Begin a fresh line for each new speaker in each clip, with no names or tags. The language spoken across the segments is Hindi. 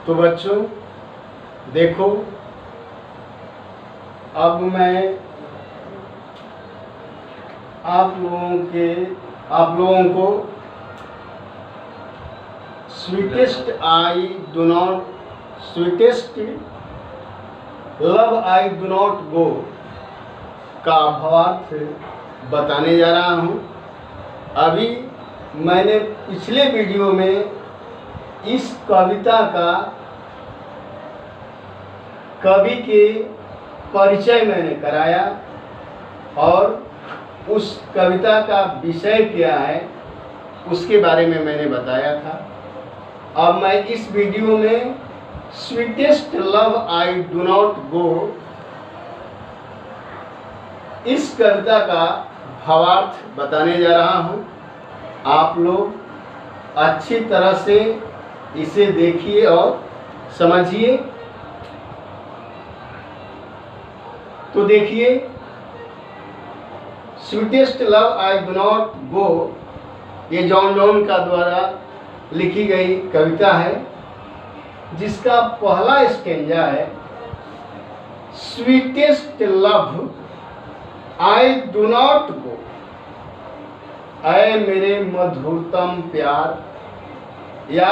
तो बच्चों देखो, अब मैं आप लोगों को sweetest love I do not गो का भावार्थ बताने जा रहा हूँ। अभी मैंने पिछले वीडियो में इस कविता का कवि के परिचय मैंने कराया और उस कविता का विषय क्या है उसके बारे में मैंने बताया था। अब मैं इस वीडियो में sweetest love I do not गो इस कविता का भावार्थ बताने जा रहा हूँ। आप लोग अच्छी तरह से इसे देखिए और समझिए। तो देखिए, sweetest love I do not गो ये जॉन डोन का द्वारा लिखी गई कविता है, जिसका पहला स्टेंजा है sweetest love I do not go. ऐ मेरे मधुरतम प्यार या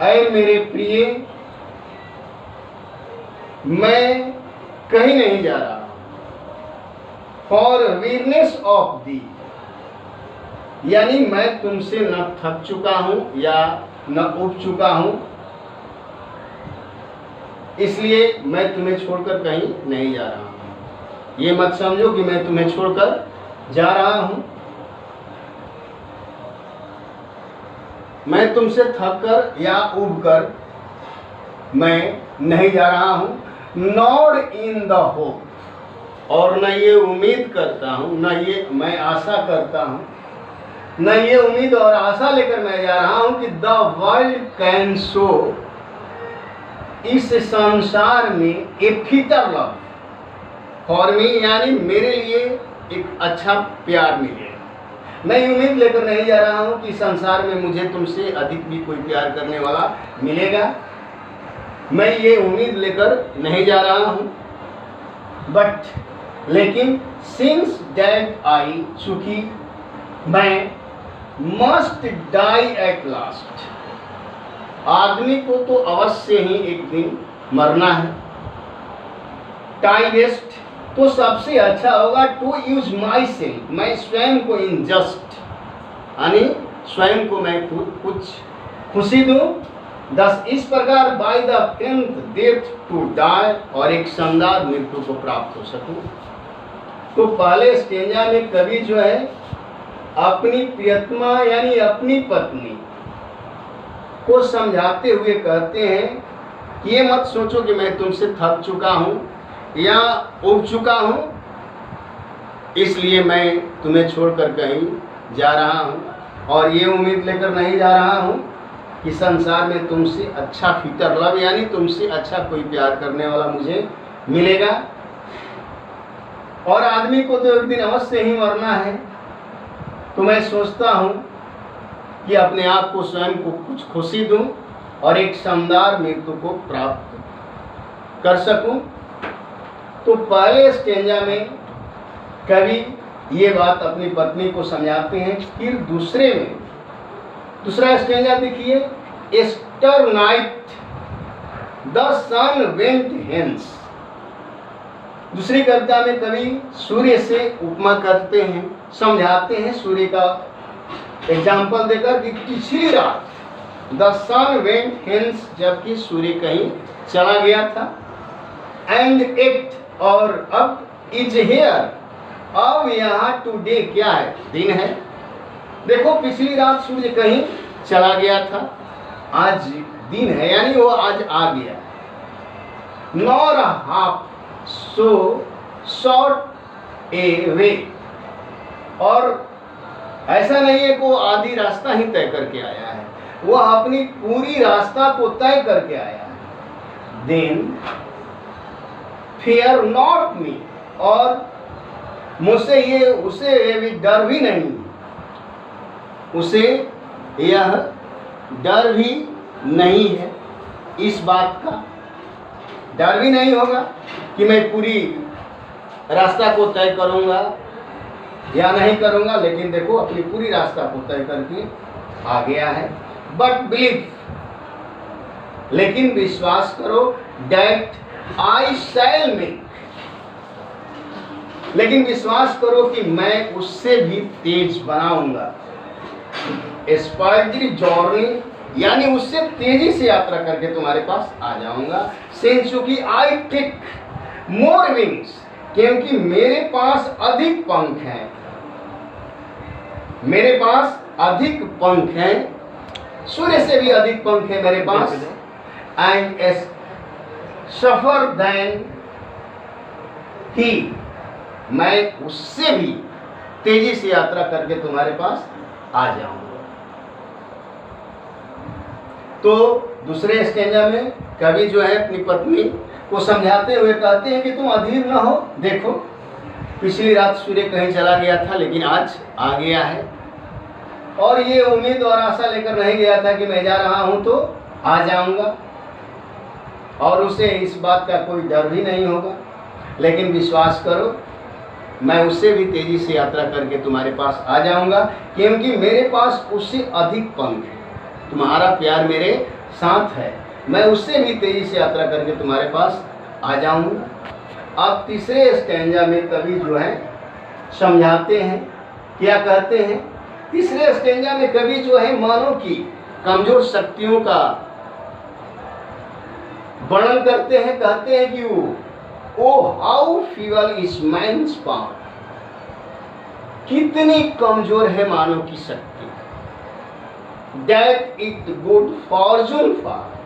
ऐ मेरे प्रिय, मैं कहीं नहीं जा रहा। फॉर वीरनेस ऑफ दी, यानी मैं तुमसे न थक चुका हूं या न उब चुका हूं, इसलिए मैं तुम्हें छोड़कर कहीं नहीं जा रहा हूं। ये मत समझो कि मैं तुम्हें छोड़कर जा रहा हूं। मैं तुमसे थक कर या उब कर मैं नहीं जा रहा हूं। नॉर इन द होप, और न ये उम्मीद करता हूं, न ये मैं आशा करता हूं, न ये उम्मीद और आशा लेकर मैं जा रहा हूं कि द वर्ल्ड कैन शो, इस संसार में ए फिटर लव फॉर मी, यानी मेरे लिए एक अच्छा प्यार मिले। मैं ये उम्मीद लेकर नहीं जा रहा हूं कि संसार में मुझे तुमसे अधिक भी कोई प्यार करने वाला मिलेगा। मैं ये उम्मीद लेकर नहीं जा रहा हूं। लेकिन सिंस दैट आई, चूंकि मैं मस्ट डाई एट लास्ट, आदमी को तो अवश्य ही एक दिन मरना है। टाइम वेस्ट तो सबसे अच्छा होगा टू यूज माई सेल्फ, मैं स्वयं को इनजस्ट, यानी स्वयं को मैं कुछ खुशी दूं। दस इस प्रकार by the 10th death to die, और एक शानदार मृत्यु को प्राप्त हो सकूं। तो पहले स्टेंजा में कवि जो है अपनी प्रियतमा यानी अपनी पत्नी को समझाते हुए कहते हैं कि ये मत सोचो कि मैं तुमसे थक चुका हूं या उब चुका हूं, इसलिए मैं तुम्हें छोड़कर कहीं जा रहा हूं। और ये उम्मीद लेकर नहीं जा रहा हूं कि संसार में तुमसे अच्छा फिटर लव, यानी तुमसे अच्छा कोई प्यार करने वाला मुझे मिलेगा। और आदमी को तो एक दिन अवश्य ही मरना है। तो मैं सोचता हूं कि अपने आप को स्वयं को कुछ खुशी दूं और एक शानदार मृत्यु को प्राप्त कर सकूं। तो पहले स्टेंजा में कवि ये बात अपनी पत्नी को समझाते हैं। फिर दूसरा स्टेंजा देखिए, yesternight the sun went hence. दूसरी कविता में कवि सूर्य से उपमा करते हैं, समझाते हैं सूर्य का एग्जाम्पल देकर कि पिछली रात द सन वेंट हेंस, जबकि सूर्य कहीं चला गया था। एंड इट, और अब इज हेयर, अब यहाँ टुडे क्या है, दिन है। देखो पिछली रात सूर्य कहीं चला गया था, आज दिन है, यानी वो आज आ गया। नॉर हाफ सो शॉर्ट ए वे, और ऐसा नहीं है कि वो आधी रास्ता ही तय करके आया है, वो अपनी पूरी रास्ता को तय करके आया है। देन फियर नॉट मी, और मुझसे उसे भी डर भी नहीं, उसे यह डर भी नहीं है। इस बात का डर भी नहीं होगा कि मैं पूरी रास्ता को तय करूंगा या नहीं करूंगा, लेकिन देखो अपनी पूरी रास्ता को तय करके आ गया है। बट बिलीव, लेकिन विश्वास करो, दैट आई शैल मेक, लेकिन विश्वास करो कि मैं उससे भी तेज बनाऊंगा। स्पाइडरी जॉर्नी, यानी उससे तेजी से यात्रा करके तुम्हारे पास आ जाऊंगा। सिंस चूंकि आई टेक मोर विंग्स, क्योंकि मेरे पास अधिक पंख हैं, मेरे पास अधिक पंख हैं, सूर्य से भी अधिक पंख हैं मेरे पास। And as suffer then he, मैं उससे भी तेजी से यात्रा करके तुम्हारे पास आ जाऊंगा। तो दूसरे स्टेंजा में कवि जो है अपनी पत्नी को समझाते हुए कहते हैं कि तुम अधीर न हो, देखो पिछली रात सूर्य कहीं चला गया था लेकिन आज आ गया है, और ये उम्मीद और आशा लेकर नहीं गया था कि मैं जा रहा हूं तो आ जाऊंगा, और उसे इस बात का कोई डर भी नहीं होगा। लेकिन विश्वास करो, मैं उससे भी तेजी से यात्रा करके तुम्हारे पास आ जाऊंगा, क्योंकि मेरे पास उससे अधिक पंख है, तुम्हारा प्यार मेरे साथ है, मैं उससे भी तेजी से यात्रा करके तुम्हारे पास आ जाऊंगा। अब तीसरे स्टैंजा में कवि जो है समझाते हैं, क्या कहते हैं? तीसरे स्टैंजा में कवि जो है मानव की कमजोर शक्तियों का वर्णन करते हैं। कहते हैं कि O how feeble is man's power, कितनी कमजोर है मानव की शक्ति। That it good fortune for,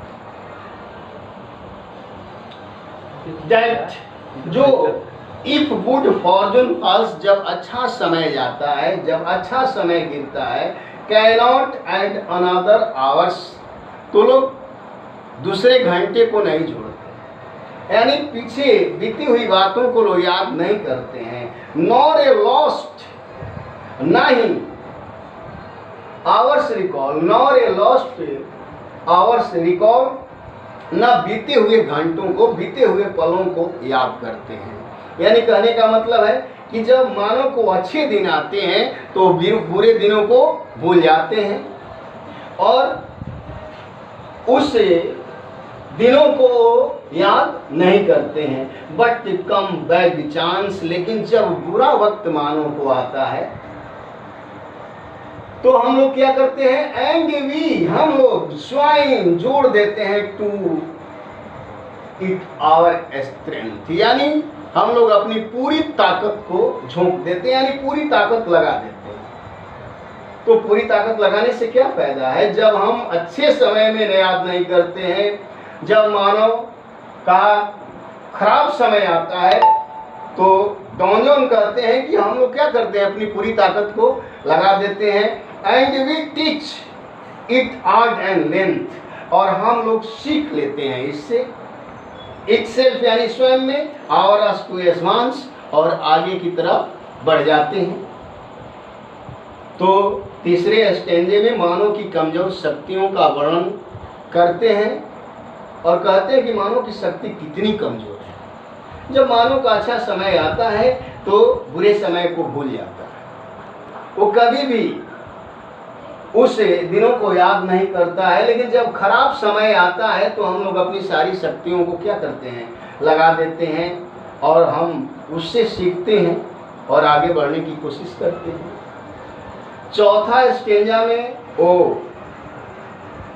that जो इफ गुड फॉर्चून फॉल्स, जब अच्छा समय जाता है, जब अच्छा समय गिरता है, कैनॉट एड अनदर आवर्स, तो लोग दूसरे घंटे को नहीं जोड़ते, यानी पीछे बीती हुई बातों को लोग याद नहीं करते हैं। नॉर ए लॉस्ट, नहीं hours recall, nor a lost hours recall, न बीते हुए घंटों को, बीते हुए पलों को याद करते हैं। यानी कहने का मतलब है कि जब मानव को अच्छे दिन आते हैं तो बुरे दिनों को भूल जाते हैं और उस दिनों को याद नहीं करते हैं। बट कम बैड चांस, लेकिन जब बुरा वक्त मानव को आता है तो हम लोग क्या करते हैं? एंड वी, हम लोग स्वाइन जोड़ देते हैं टू इट आवर स्ट्रेंथ, यानी हम लोग अपनी पूरी ताकत को झोंक देते हैं, यानी पूरी ताकत लगा देते हैं। तो पूरी ताकत लगाने से क्या फायदा है जब हम अच्छे समय में याद नहीं करते हैं। जब मानव का खराब समय आता है तो डॉनजॉन कहते हैं कि हम लोग क्या करते हैं? अपनी पूरी ताकत को लगा देते हैं। And we teach it art and length, और हम लोग सीख लेते हैं इससे, इटसेल्फ यानी स्वयं में, और अस टू एडवांस, और आगे की तरफ बढ़ जाते हैं। तो तीसरे स्टेंजे में मानव की कमजोर शक्तियों का वर्णन करते हैं और कहते हैं कि मानव की शक्ति कितनी कमजोर है। जब मानव का अच्छा समय आता है तो बुरे समय को भूल जाता है, वो कभी भी उस दिनों को याद नहीं करता है। लेकिन जब खराब समय आता है तो हम लोग अपनी सारी शक्तियों को क्या करते हैं? लगा देते हैं, और हम उससे सीखते हैं और आगे बढ़ने की कोशिश करते हैं। चौथा स्टेंजा में वो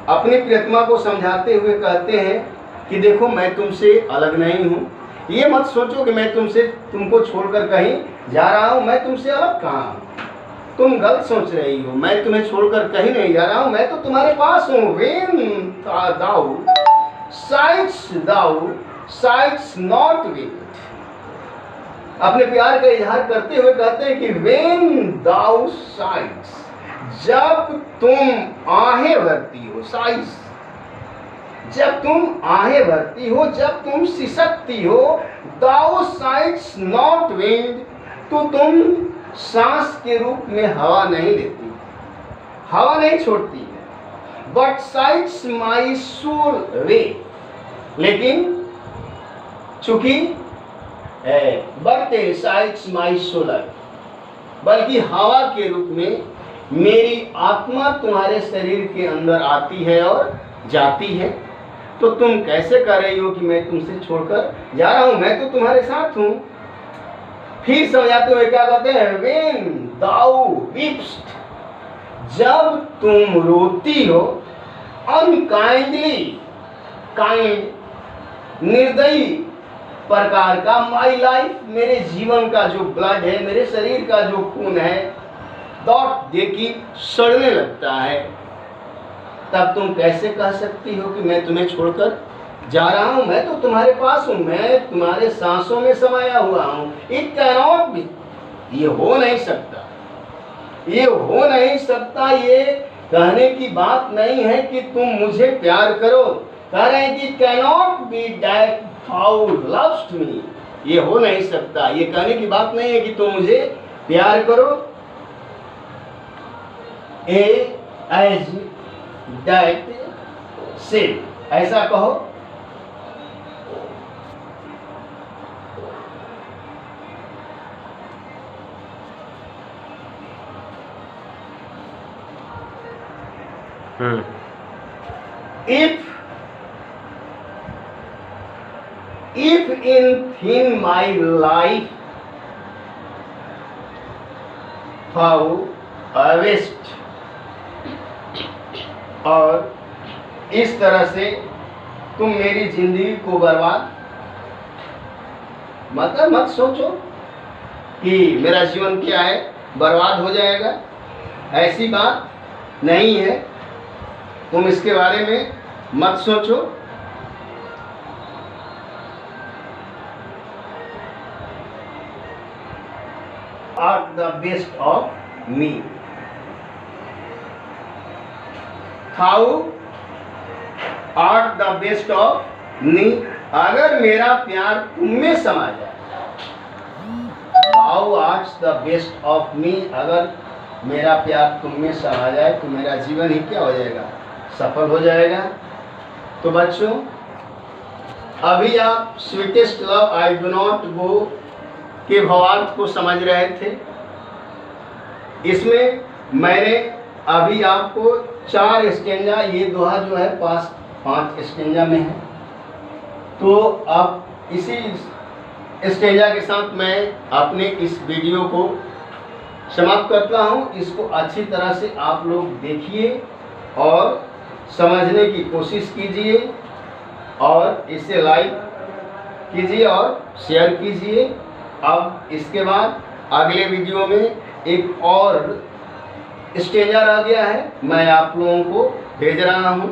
अपनी प्रियतमा को समझाते हुए कहते हैं कि देखो मैं तुमसे अलग नहीं हूँ, ये मत सोचो कि मैं तुमको छोड़कर कहीं जा रहा हूँ। मैं तुमसे अलग कहाँ हूँ? तुम गलत सोच रही हो, मैं तुम्हें छोड़कर कहीं नहीं जा रहा हूँ, मैं तो तुम्हारे पास हूँ। When thou sigh'st not wind, अपने प्यार का इजहार करते हुए कहते हैं कि वेन दाउ साइट्स, जब तुम आहें भरती हो, साइट्स, जब तुम आहें भरती हो, जब तुम सिसकती हो, दाउ साइट्स नॉट विंड, तो तुम सांस के रूप में हवा नहीं लेती, हवा नहीं छोड़ती है। बट साइड्स माई सोल वे, लेकिन चूंकि बट साइड्स माई सोल, बल्कि हवा के रूप में मेरी आत्मा तुम्हारे शरीर के अंदर आती है और जाती है। तो तुम कैसे कह रही हो कि मैं तुमसे छोड़कर जा रहा हूं? मैं तो तुम्हारे साथ हूं। फिर समझाते हुए क्या कहते हैं, When thou weepst, जब तुम रोती हो, unkindly, काइंड, निर्दयी प्रकार का, माई लाइफ, मेरे जीवन का जो ब्लड है, मेरे शरीर का जो खून है, डॉट देखी सड़ने लगता है, तब तुम कैसे कह सकती हो कि मैं तुम्हें छोड़कर जा रहा हूं? मैं तो तुम्हारे पास हूं, मैं तुम्हारे सांसों में समाया हुआ हूं। इट कैनॉट बी, ये हो नहीं सकता, ये हो नहीं सकता। ये कहने की बात नहीं है कि तुम मुझे प्यार करो, कह रहे हैं कि cannot be that thou lovest me, ये हो नहीं सकता। ये कहने की बात नहीं है कि तुम मुझे प्यार करो। as that said, ऐसा कहो। If in my life thou hast, और इस तरह से तुम मेरी जिंदगी को बर्बाद, मतलब मत सोचो कि मेरा जीवन क्या है, बर्बाद हो जाएगा, ऐसी बात नहीं है। तुम इसके बारे में मत सोचो। Are the best of me, how are the best of me, अगर मेरा प्यार तुम में समा जाए, how arts the best of me, अगर मेरा प्यार तुम में समा जाए तो मेरा जीवन ही क्या हो जाएगा, सफल हो जाएगा। तो बच्चों, अभी आप sweetest love I do not गो के भावार्थ को समझ रहे थे। इसमें मैंने अभी आपको 4 स्टेंजा, ये दोहा जो है 5 स्टेंजा में है। तो अब इसी स्टेंजा के साथ मैं अपने इस वीडियो को समाप्त करता हूँ। इसको अच्छी तरह से आप लोग देखिए और समझने की कोशिश कीजिए, और इसे लाइक कीजिए और शेयर कीजिए। अब इसके बाद अगले वीडियो में एक और स्टेंजा रह गया है, मैं आप लोगों को भेज रहा हूँ।